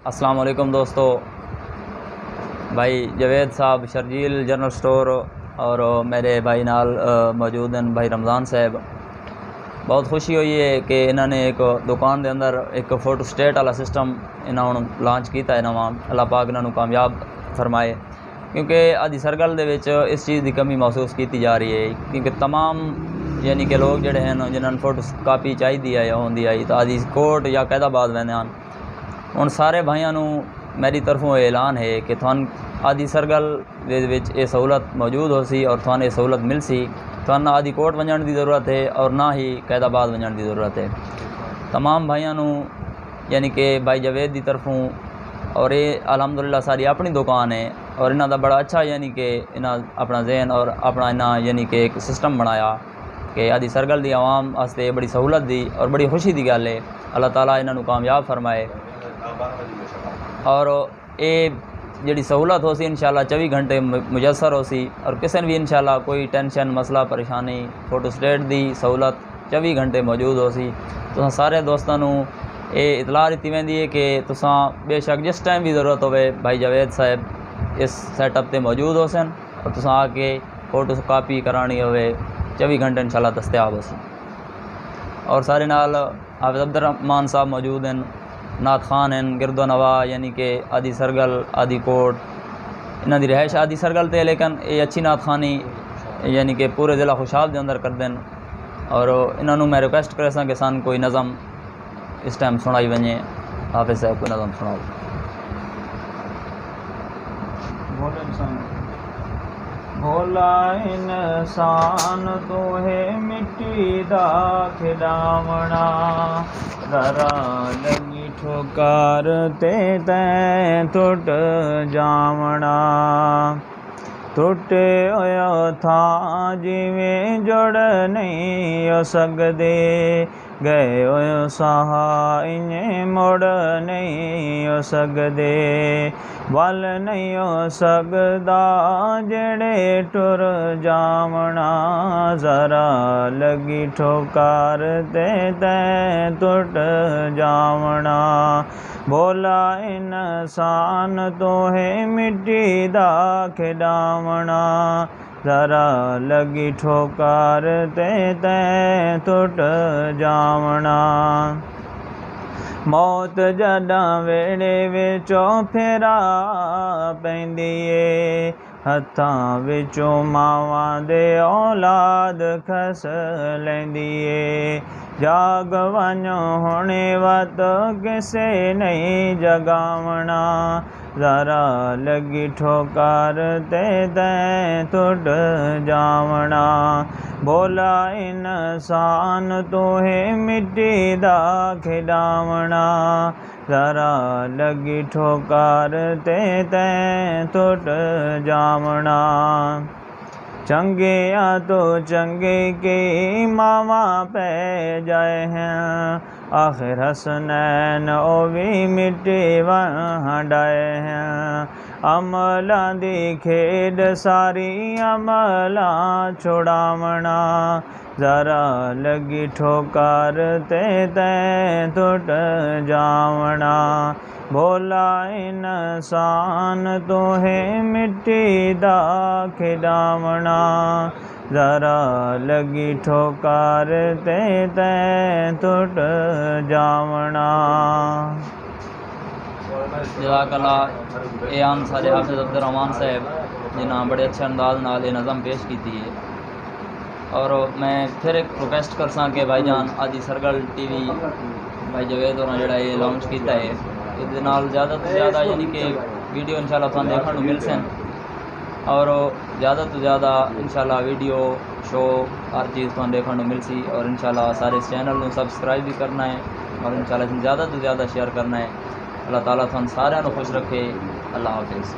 السلام علیکم دوستو، بھائی جوید صاحب شرجیل جنرل سٹور اور میرے بھائی نال موجود ہیں بھائی رمضان صاحب۔ بہت خوشی ہوئی ہے کہ انہوں نے ایک دکان دے اندر ایک فوٹو سٹیٹ والا سسٹم انہوں نے لانچ کیتا ہے نواں۔ اللہ پاک انہوں نے کامیاب فرمائے، کیونکہ آدھی سرگل دے وچ اس چیز دی کمی محسوس کیتی جا رہی ہے، کیونکہ تمام یعنی کہ لوگ جڑے ہیں جنہوں نے فوٹو کاپی چاہیے ہے یا ہوندی آئی تو آدھی کوٹ یا قید آباد ویندے ہیں۔ ان سارے بھائیاں نو میری طرفوں اعلان ہے کہ تھان آدھی سرگل یہ سہولت موجود ہو سی اور تھان یہ سہولت مل سی۔ تھان نہ آدھی کوٹ ونجن دی ضرورت ہے اور نہ ہی قید آباد ونجن دی ضرورت ہے۔ تمام بھائیاں نو یعنی کہ بھائی جوید دی طرفوں، اور یہ الحمدللہ ساری اپنی دکان ہے اور انہاں دا بڑا اچھا یعنی کہ انہاں اپنا ذہن اور اپنا انہاں یعنی کہ ایک سسٹم بنایا کہ آدھی سرگل دی عوام واسطے بڑی سہولت دی اور بڑی خوشی دی گل ہے۔ اللہ تعالیٰ انہاں نو کامیاب فرمائے اور یہ جڑی سہولت ہو سی انشاءاللہ 24 گھنٹے میسر ہو سی، اور کسی نے بھی انشاءاللہ کوئی ٹینشن مسئلہ پریشانی فوٹو سٹیٹ دی سہولت 24 گھنٹے موجود ہو سی۔ تو سارے دوستاں نو یہ اطلاع دیتی ویندی ہے کہ تساں بے شک جس ٹائم بھی ضرورت ہوئے بھائی جوید صاحب اس سیٹ اپ تے موجود ہو سن، اور تساں آ کے فوٹو کاپی کرانی ہوئے 24 گھنٹے انشاءاللہ دستیاب ہو سی۔ اور سارے نال حافظ عبد الرحمان صاحب موجود ہیں، نعت خان ہیں، گرد و نواح یعنی کہ آدھی سرگل آدھی کوٹ، انہاں دی رہائش آدھی سرگل تے، لیکن یہ اچھی نعت خانی یعنی کہ پورے ضلع خوشحال دے اندر کر دیں۔ اور انہاں نو میں ریکویسٹ کرے ساں کہ سان کوئی نظم اس ٹائم سنائی ونجے۔ حافظ صاحب کوئی نظم سناؤ۔ بھولا انسان تو ہے مٹی دا کھڈاونا، ذرا لگی ٹھوکر تے تیں ٹوٹ جاونا، ٹوٹے ہویا تھا جویں جڑ نہیں ہو سکدے، گئے ہوئے ساہ انہیں مڑ نہیں ہو سکدے، ول نہیں ہو سکدا جڑے ٹر جاونا، ذرا لگی ٹھوکر تے تیں ٹوٹ جاونا، بھولا انسان تو ہے مٹی دا کھڈاونا، ذرا لگی ٹھوکر تے تیں ٹوٹ جاونا، موت جڈاں ویڑے وچوں پھیرا پیندی اے، ہتھاں وچوں ماواں دے اولاد کھس لیندی اے، جاگ ونجو ہونے وقت کسے نہیں جگاونا، ذرا لگی ٹھوکر تے تیں ٹوٹ جاونا، بھولا انسان تو ہے مٹی دا کھڈاونا، ذرا لگی ٹھوکر تے تیں ٹوٹ جاونا، چنگیاں تو چنگے کی ماواں پہ جائے ہیں، آخر حسنین او بھی مٹی ونڈائے ہیں، عملاں دی کھیڈ ساری عملاں چھڑاونا، ذرا لگی ٹھوکر تے تیں ٹوٹ جاونا، بھولا انسان تو ہے مٹی دا کھڈاونا، ذرا لگی ٹھوکر تے تیں ٹوٹ جاونا۔ جزاک اللہ۔ اے آن سارے حافظ عبد الرحمان صاحب جنہاں بڑے اچھے انداز نال یہ نظم پیش کیتی ہے، اور میں پھر ایک ریکویسٹ کرساں کہ بھائی جان آدھی سرگل ٹی وی بھائی جوید ہونا جڑا یہ لانچ کیتا ہے، اس نال زیادہ تو زیادہ یعنی کہ ویڈیو انشاءاللہ تھانوں دیکھਣ نوں مل سن، اور زیادہ تو زیادہ انشاءاللہ ویڈیو شو ہر چیز تھانوں دیکھਣ نوں مل سی، اور انشاءاللہ سارے اس چینل نوں سبسکرائب بھی کرنا ہے اور انشاءاللہ زیادہ تو زیادہ شیئر کرنا ہے۔ اللہ تعالیٰ تھانوں سارے نوں خوش رکھے۔ اللہ حافظ۔